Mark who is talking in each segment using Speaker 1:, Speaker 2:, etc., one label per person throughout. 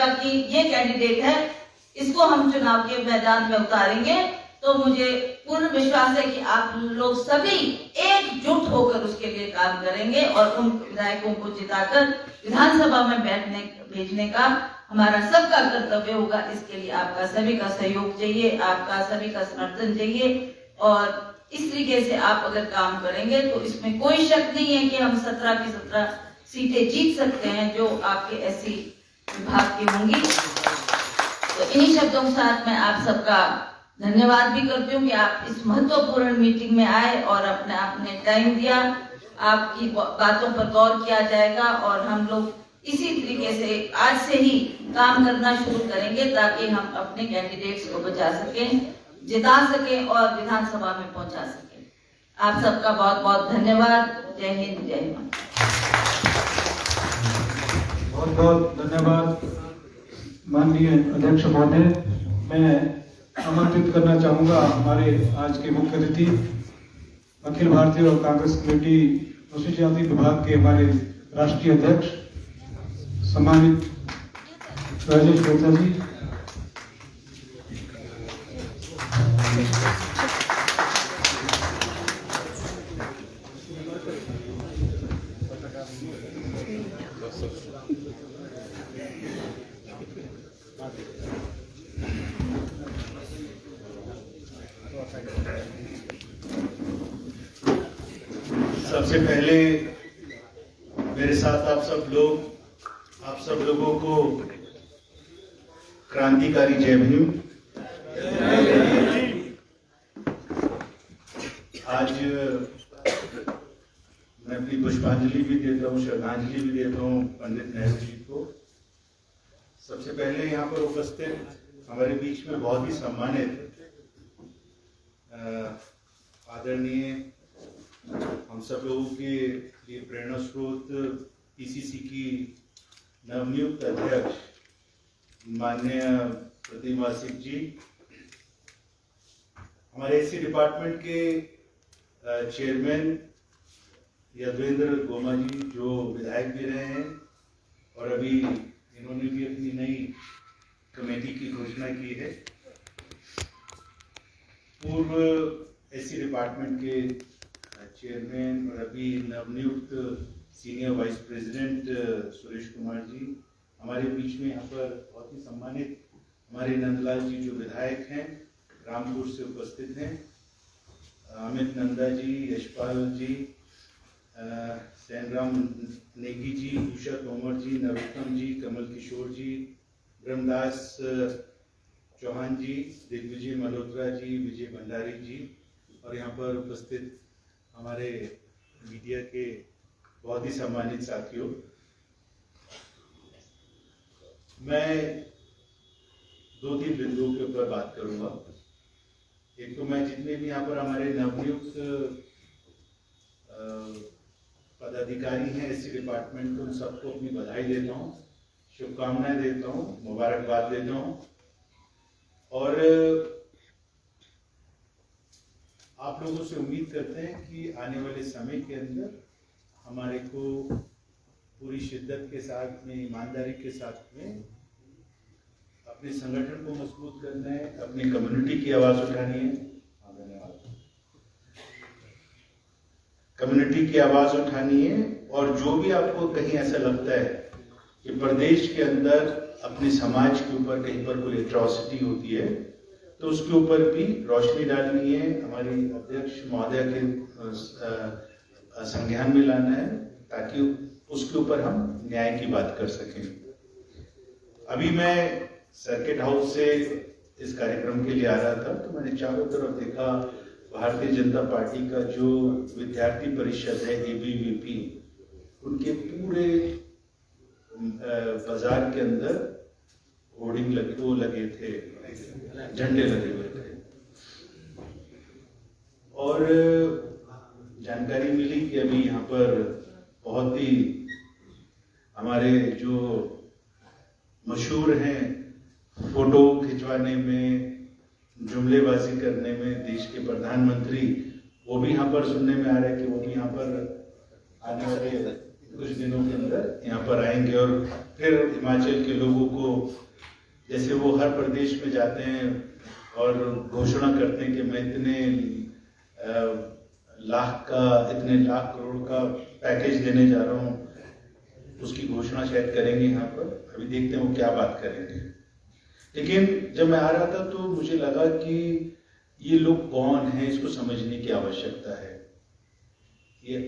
Speaker 1: जाएगा कि ये कैंडिडेट है, इसको हम चुनाव के मैदान में उतारेंगे, तो मुझे पूर्ण विश्वास है कि आप लोग सभी एकजुट होकर उसके लिए काम करेंगे और उन विधायकों को जिताकर विधानसभा में भेजने का हमारा सबका कर्तव्य होगा। इसके लिए आपका सभी का सहयोग चाहिए, आपका सभी का समर्थन चाहिए, और इस तरीके से आप अगर काम करेंगे तो इसमें कोई शक नहीं है कि हम 17 की 17 सीटें जीत सकते हैं जो आपके एससी विभाग की होंगी। तो इन्हीं शब्दों के साथ मैं आप सबका धन्यवाद भी करती हूँ कि आप इस महत्वपूर्ण मीटिंग में आए और आपने टाइम दिया। आपकी बातों पर गौर किया जाएगा और हम लोग इसी तरीके से आज से ही काम करना शुरू करेंगे ताकि हम अपने कैंडिडेट्स को बचा सकें, जिता सकें और विधानसभा में पहुंचा सकें। आप सबका बहुत बहुत धन्यवाद। जय हिंद, जय हिंद।
Speaker 2: बहुत बहुत धन्यवाद माननीय अध्यक्ष महोदय। मैं आमंत्रित करना चाहूंगा हमारे आज के मुख्य अतिथि अखिल भारतीय और कांग्रेस कमेटी अनुसूचित जाति विभाग के हमारे राष्ट्रीय अध्यक्ष सम्मानित राजेश मेहता जी।
Speaker 3: सबसे पहले मेरे साथ आप सब लोगों को क्रांतिकारी जय भीम। आज मैं अपनी पुष्पांजलि भी देता हूँ, श्रद्धांजलि भी देता हूँ पंडित नेहरू जी को। सबसे पहले यहाँ पर उपस्थित हमारे बीच में बहुत ही सम्मानित आदरणीय हम सब लोगों के लिए प्रेरणा स्रोत पीसीसी की नवनियुक्त अध्यक्ष माननीय प्रतिमा सिंह जी, हमारे एससी डिपार्टमेंट के चेयरमैन यदवेंद्र गोमा जी जो विधायक भी रहे हैं और अभी इन्होंने भी अपनी नई कमेटी की घोषणा की है। पूर्व एससी डिपार्टमेंट के चेयरमैन और अभी नवनियुक्त senior vice president Suresh Kumar ji, हमारे बीच में यहाँ पर बहुत ही सम्मानित हमारे नंदलाल जी जो विधायक हैं, रामपुर से उपस्थित हैं, अमित नंदा जी, यशपाल जी, सैनराम नेगी जी, उषा तोमर जी, नरोत्तम जी, कमल किशोर जी, ब्रह्मदास चौहान जी, दिग्विजय मल्होत्रा जी, विजय भंडारी जी, और यहाँ पर उपस्थित हमारे मीडिया के बहुत ही सम्मानित साथियों। मैं 2-3 बिंदुओं के ऊपर बात करूंगा। एक तो मैं जितने भी यहाँ पर हमारे नवनियुक्त पदाधिकारी हैं एससी डिपार्टमेंट, उन सबको अपनी बधाई देता हूँ, शुभकामनाएं देता हूँ, मुबारकबाद देता हूँ। और आप लोगों से उम्मीद करते हैं कि आने वाले समय के अंदर हमारे को पूरी शिद्दत के साथ में, ईमानदारी के साथ में अपने संगठन को मजबूत करना है, अपनी कम्युनिटी की आवाज उठानी है। कम्युनिटी की आवाज उठानी है और जो भी आपको कहीं ऐसा लगता है कि प्रदेश के अंदर अपने समाज के ऊपर कहीं पर कोई एट्रॉसिटी होती है तो उसके ऊपर भी रोशनी डालनी है, हमारी अध्यक्ष महोदय के संज्ञान में लाना है ताकि उसके ऊपर हम न्याय की बात कर सकें। अभी मैं सर्किट हाउस से इस कार्यक्रम के लिए आ रहा था तो मैंने चारों तरफ देखा भारतीय जनता पार्टी का जो विद्यार्थी परिषद है एबीवीपी, उनके पूरे बाजार के अंदर होर्डिंग लगे थे, झंडे लगे हुए थे। और जानकारी मिली कि अभी यहाँ पर बहुत ही हमारे जो मशहूर हैं फोटो खिंचवाने में, जुमलेबाजी करने में, देश के प्रधानमंत्री, वो भी यहाँ पर सुनने में आ रहा है कि वो भी यहाँ पर आने वाले कुछ दिनों के अंदर यहाँ पर आएंगे और फिर हिमाचल के लोगों को जैसे वो हर प्रदेश में जाते हैं और घोषणा करते हैं कि मैं इतने लाख करोड़ का पैकेज देने जा रहा हूँ, उसकी घोषणा शायद करेंगे यहाँ पर। अभी देखते हैं वो क्या बात करेंगे। लेकिन जब मैं आ रहा था तो मुझे लगा कि ये लोग कौन हैं, इसको समझने की आवश्यकता है। ये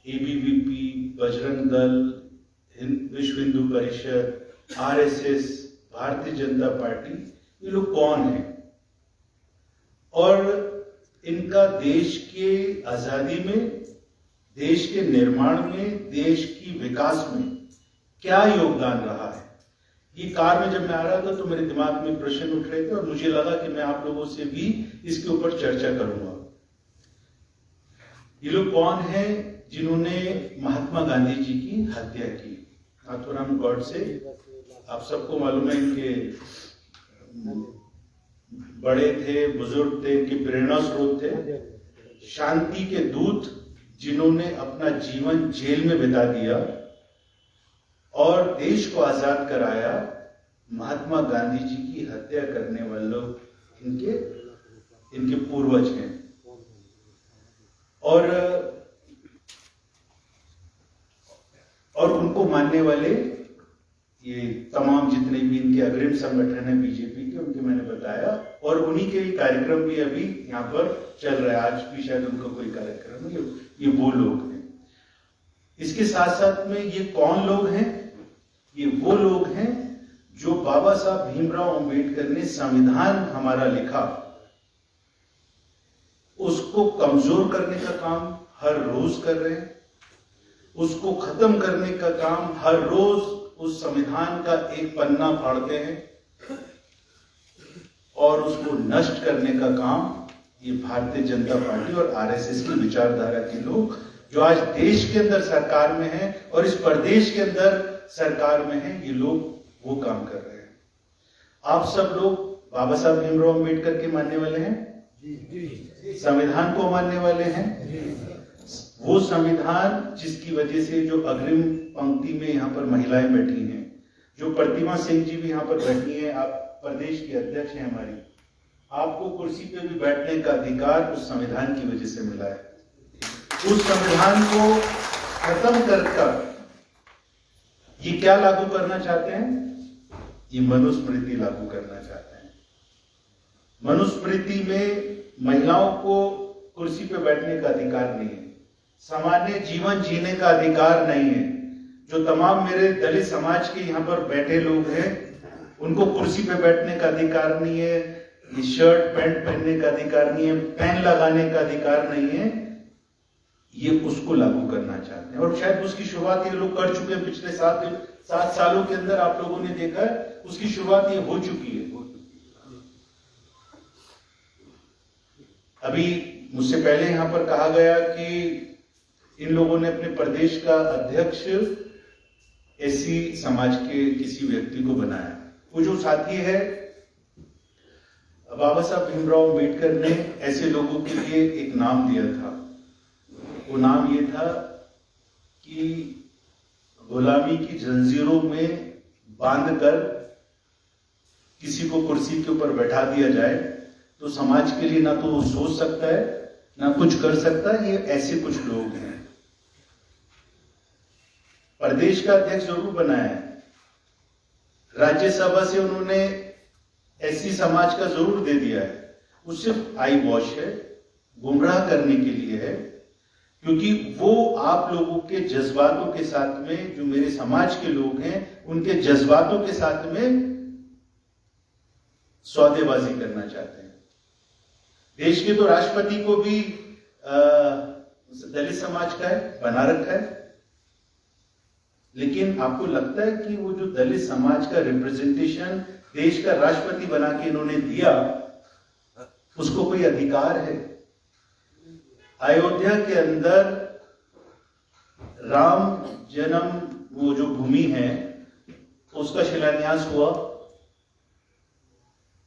Speaker 3: ABVP, बजरंग दल, विश्व हिंदू परिषद, RSS, भारतीय जनता पार्टी, ये लोग कौन हैं और इनका देश के आजादी में, देश के निर्माण में, देश की विकास में क्या योगदान रहा है। ये कार में जब मैं आ रहा था तो मेरे दिमाग में प्रश्न उठ रहे थे और मुझे लगा कि मैं आप लोगों से भी इसके ऊपर चर्चा करूंगा। ये लोग कौन हैं जिन्होंने महात्मा गांधी जी की हत्या की। नाथूराम गॉडसे, आप सबको मालूम है, इनके बड़े थे, बुजुर्ग थे, इनके प्रेरणा स्रोत थे, शांति के दूत जिन्होंने अपना जीवन जेल में बिता दिया और देश को आजाद कराया। महात्मा गांधी जी की हत्या करने वाले लोग इनके पूर्वज हैं। और उनको मानने वाले ये तमाम जितने भी इनके अग्रिम संगठन है बीजेपी के, उनके मैंने बताया, और उन्हीं के कार्यक्रम भी अभी यहाँ पर चल रहा है। आज भी शायद उनका कोई कार्यक्रम है। ये वो लोग हैं। इसके साथ साथ में ये कौन लोग हैं? ये वो लोग हैं जो बाबा साहब भीमराव अंबेडकर ने संविधान हमारा लिखा, उसको कमजोर करने का काम हर रोज कर रहे हैं, उसको खत्म करने का काम हर रोज, उस संविधान का एक पन्ना फाड़ते हैं और उसको नष्ट करने का काम ये भारतीय जनता पार्टी और RSS की विचारधारा के लोग जो आज देश के अंदर सरकार में हैं और इस प्रदेश के अंदर सरकार में हैं, ये लोग वो काम कर रहे हैं। आप सब लोग बाबा साहब भीमराव अंबेडकर के मानने वाले हैं, संविधान को मानने वाले हैं। वो संविधान जिसकी वजह से जो अग्रिम पंक्ति में यहाँ पर महिलाएं बैठी हैं, जो प्रतिमा सिंह जी भी यहाँ पर बैठी हैं, आप प्रदेश के अध्यक्ष हैं हमारी, आपको कुर्सी पे भी बैठने का अधिकार उस संविधान की वजह से मिला है। उस संविधान को खत्म कर ये क्या लागू करना चाहते हैं? ये मनुस्मृति लागू करना चाहते हैं। मनुस्मृति में महिलाओं को कुर्सी पे बैठने का अधिकार नहीं है, सामान्य जीवन जीने का अधिकार नहीं है। जो तमाम मेरे दलित समाज के यहाँ पर बैठे लोग हैं, उनको कुर्सी पे बैठने का अधिकार नहीं है, ये शर्ट पैंट पहनने का अधिकार नहीं है, पेन लगाने का अधिकार नहीं है। ये उसको लागू करना चाहते हैं और शायद उसकी शुरुआत ये लोग कर चुके हैं। पिछले 7 सालों के अंदर आप लोगों ने देखा है, उसकी शुरुआत ये हो चुकी है। अभी मुझसे पहले यहां पर कहा गया कि इन लोगों ने अपने प्रदेश का अध्यक्ष SC समाज के किसी व्यक्ति को बनाया। वो जो साथी है, बाबा साहब भीमराव अंबेडकर ने ऐसे लोगों के लिए एक नाम दिया था। वो नाम ये था कि गुलामी की जंजीरों में बांधकर किसी को कुर्सी के ऊपर बैठा दिया जाए तो समाज के लिए ना तो वो सोच सकता है ना कुछ कर सकता है। ये ऐसे कुछ लोग हैं। प्रदेश का अध्यक्ष जरूर बनाया है, राज्यसभा से उन्होंने SC समाज का जरूर दे दिया है। वो सिर्फ आई वॉश है, गुमराह करने के लिए है, क्योंकि वो आप लोगों के जज्बातों के साथ में, जो मेरे समाज के लोग हैं उनके जज्बातों के साथ में सौदेबाजी करना चाहते हैं। देश के तो राष्ट्रपति को भी दलित समाज का है, बना रखा है। लेकिन आपको लगता है कि वो जो दलित समाज का रिप्रेजेंटेशन देश का राष्ट्रपति बना के इन्होंने दिया, उसको कोई अधिकार है? अयोध्या के अंदर राम जन्म वो जो भूमि है उसका शिलान्यास हुआ,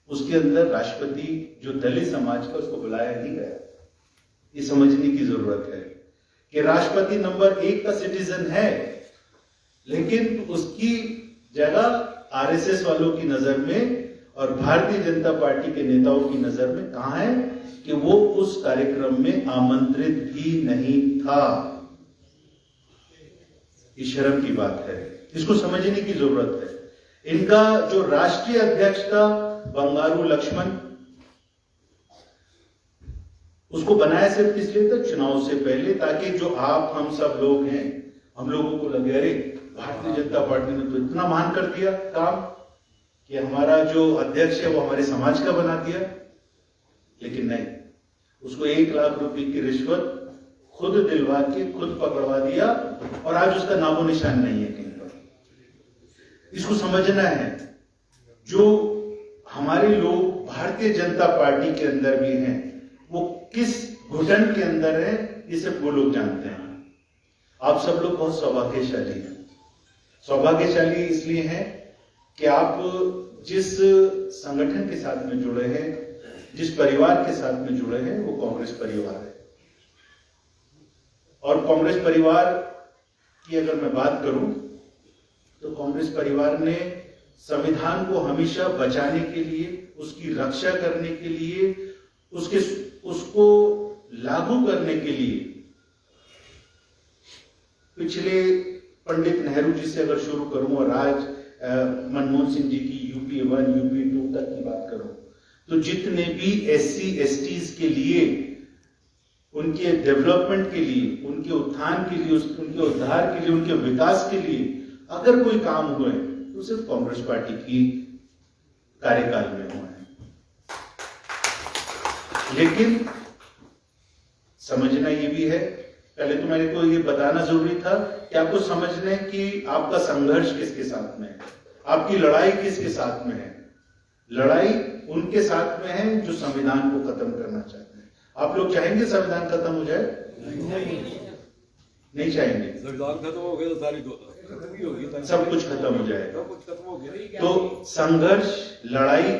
Speaker 3: उसके अंदर राष्ट्रपति जो दलित समाज का, उसको बुलाया नहीं गया। ये समझने की जरूरत है कि राष्ट्रपति नंबर 1 का सिटीजन है, लेकिन उसकी जगह आरएसएस वालों की नजर में और भारतीय जनता पार्टी के नेताओं की नजर में कहां है कि वो उस कार्यक्रम में आमंत्रित भी नहीं था। ये शर्म की बात है, इसको समझने की जरूरत है। इनका जो राष्ट्रीय अध्यक्ष था बंगारू लक्ष्मण, उसको बनाया सिर्फ इसलिए था चुनाव से पहले, ताकि जो आप हम सब लोग हैं, हम लोगों को लगे अरे भारतीय जनता पार्टी ने तो इतना महान कर दिया काम कि हमारा जो अध्यक्ष है वो हमारे समाज का बना दिया। लेकिन नहीं, उसको 1 लाख रुपए की रिश्वत खुद दिलवा के खुद पकड़वा दिया और आज उसका नामो निशान नहीं है कहीं पर। इसको समझना है। जो हमारे लोग भारतीय जनता पार्टी के अंदर भी हैं, वो किस घुटन के अंदर है, ये सिर्फ वो लोग जानते हैं। आप सब लोग बहुत सौभाग्यशाली हैं। सौभाग्यशाली इसलिए हैं कि आप जिस संगठन के साथ में जुड़े हैं, जिस परिवार के साथ में जुड़े हैं, वो कांग्रेस परिवार है। और कांग्रेस परिवार की अगर मैं बात करूं तो कांग्रेस परिवार ने संविधान को हमेशा बचाने के लिए, उसकी रक्षा करने के लिए, उसको लागू करने के लिए पिछले पंडित नेहरू जी से अगर शुरू करूं और आज मनमोहन सिंह जी की यूपी 1, यूपी 2 तक की बात करूं, तो जितने भी SC STs के लिए, उनके डेवलपमेंट के लिए, उनके उत्थान के लिए, उनके उद्धार के लिए, उनके विकास के लिए अगर कोई काम हुए तो सिर्फ कांग्रेस पार्टी की कार्यकाल में हुए हैं। लेकिन समझना ये भी है, पहले तो मेरे को ये बताना जरूरी था कि आपको समझना है कि आपका संघर्ष किसके साथ में है, आपकी लड़ाई किसके साथ में है। लड़ाई उनके साथ में है जो संविधान को खत्म करना चाहते हैं। आप लोग चाहेंगे संविधान खत्म हो जाए? नहीं चाहेंगे।
Speaker 4: संविधान खत्म हो गया तो सारी खत्म ही होगी,
Speaker 3: सब कुछ खत्म हो जाएगा।
Speaker 4: सब कुछ खत्म हो गया।
Speaker 3: तो संघर्ष, लड़ाई,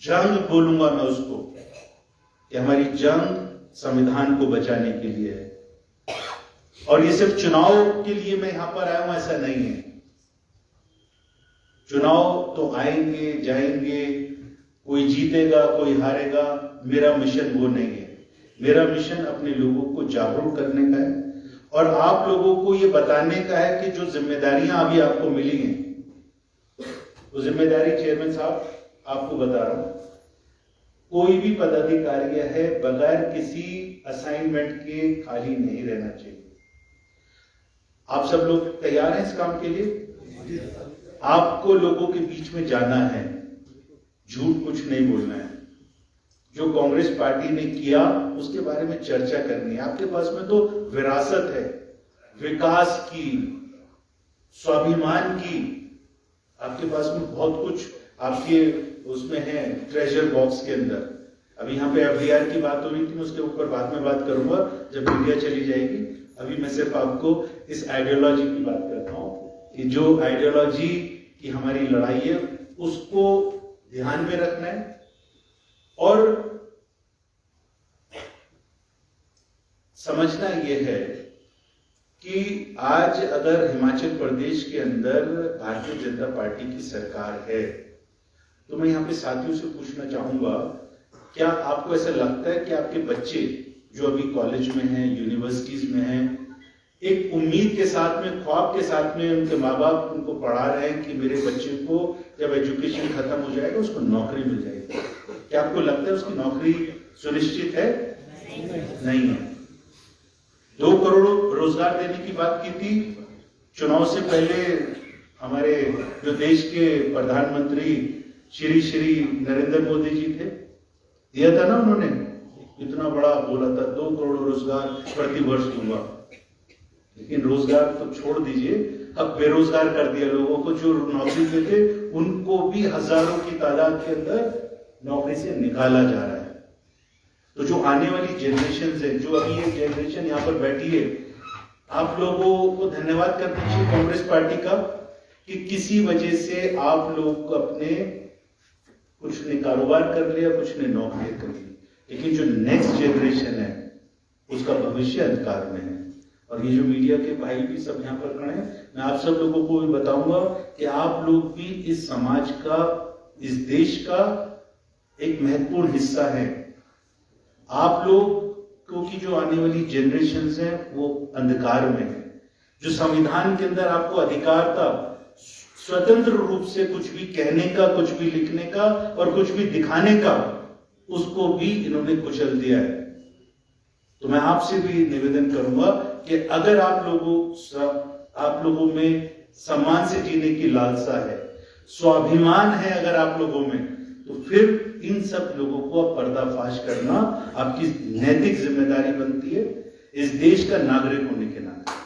Speaker 3: जंग बोलूंगा मैं उसको, कि हमारी जंग संविधान को बचाने के लिए है। और ये सिर्फ चुनाव के लिए मैं यहां पर आया हूं ऐसा नहीं है। चुनाव तो आएंगे जाएंगे, कोई जीतेगा कोई हारेगा, मेरा मिशन वो नहीं है। मेरा मिशन अपने लोगों को जागरूक करने का है और आप लोगों को ये बताने का है कि जो जिम्मेदारियां अभी आपको मिली हैं, वो जिम्मेदारी चेयरमैन साहब आपको बता रहा हूं, कोई भी पदाधिकारी है बगैर किसी असाइनमेंट के खाली नहीं रहना चाहिए। आप सब लोग तैयार हैं इस काम के लिए? आपको लोगों के बीच में जाना है, झूठ कुछ नहीं बोलना है। जो कांग्रेस पार्टी ने किया उसके बारे में चर्चा करनी है। आपके पास में तो विरासत है, विकास की, स्वाभिमान की, आपके पास में बहुत कुछ आपके उसमें है, ट्रेजर बॉक्स के अंदर। अभी यहाँ पे FDR की बात हो रही थी, मैं उसके ऊपर बाद में बात करूंगा जब मीडिया चली जाएगी। अभी मैं सिर्फ आपको इस आइडियोलॉजी की बात करता हूं कि जो आइडियोलॉजी की हमारी लड़ाई है उसको ध्यान में रखना है। और समझना यह है कि आज अगर हिमाचल प्रदेश के अंदर भारतीय जनता पार्टी की सरकार है, तो मैं यहाँ पे साथियों से पूछना चाहूंगा, क्या आपको ऐसा लगता है कि आपके बच्चे जो अभी कॉलेज में हैं, यूनिवर्सिटीज में हैं, एक उम्मीद के साथ में, ख्वाब के साथ में उनके माँ बाप उनको पढ़ा रहे हैं कि मेरे बच्चे को जब एजुकेशन खत्म हो जाएगा उसको नौकरी मिल जाएगी? क्या आपको लगता है उसकी नौकरी सुनिश्चित है? नहीं है। 2 करोड़ रोजगार देने की बात की थी चुनाव से पहले हमारे जो देश के प्रधानमंत्री श्री नरेंद्र मोदी जी थे, दिया था ना उन्होंने, इतना बड़ा बोला था 2 करोड़ रोजगार प्रति वर्ष दूंगा। लेकिन रोजगार तो छोड़ दीजिए, अब बेरोजगार कर दिया लोगों को। जो नौकरी पे थे उनको भी हजारों की तादाद के अंदर नौकरी से निकाला जा रहा है। तो जो आने वाली जनरेशन है, जो अभी ये जनरेशन यहाँ पर बैठी है, आप लोगों को धन्यवाद करना चाहिए कांग्रेस पार्टी का कि किसी वजह से आप लोग अपने, कुछ ने कारोबार कर लिया, कुछ ने नौकरी कर ली, लेकिन जो नेक्स्ट जनरेशन है उसका भविष्य अंधकार में है। और ये जो मीडिया के भाई भी सब यहाँ पर खड़े हैं, मैं आप सब लोगों को भी बताऊंगा कि आप लोग भी इस समाज का, इस देश का एक महत्वपूर्ण हिस्सा है। आप लोग क्योंकि जो आने वाली जनरेशंस हैं वो अंधकार में है। जो संविधान के अंदर आपको अधिकार था स्वतंत्र रूप से कुछ भी कहने का, कुछ भी लिखने का और कुछ भी दिखाने का, उसको भी इन्होंने कुचल दिया है। तो मैं आपसे भी निवेदन करूंगा कि अगर आप लोगों में सम्मान से जीने की लालसा है, स्वाभिमान है अगर आप लोगों में, तो फिर इन सब लोगों को पर्दाफाश करना आपकी नैतिक जिम्मेदारी बनती है इस देश का नागरिक होने के नाते।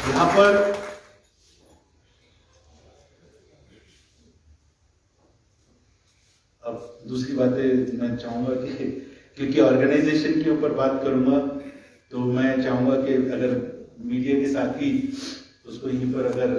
Speaker 3: यहां पर अब दूसरी बातें मैं चाहूंगा कि क्योंकि ऑर्गेनाइजेशन के ऊपर बात करूंगा तो मैं चाहूंगा कि अगर मीडिया के साथी उसको यहीं पर अगर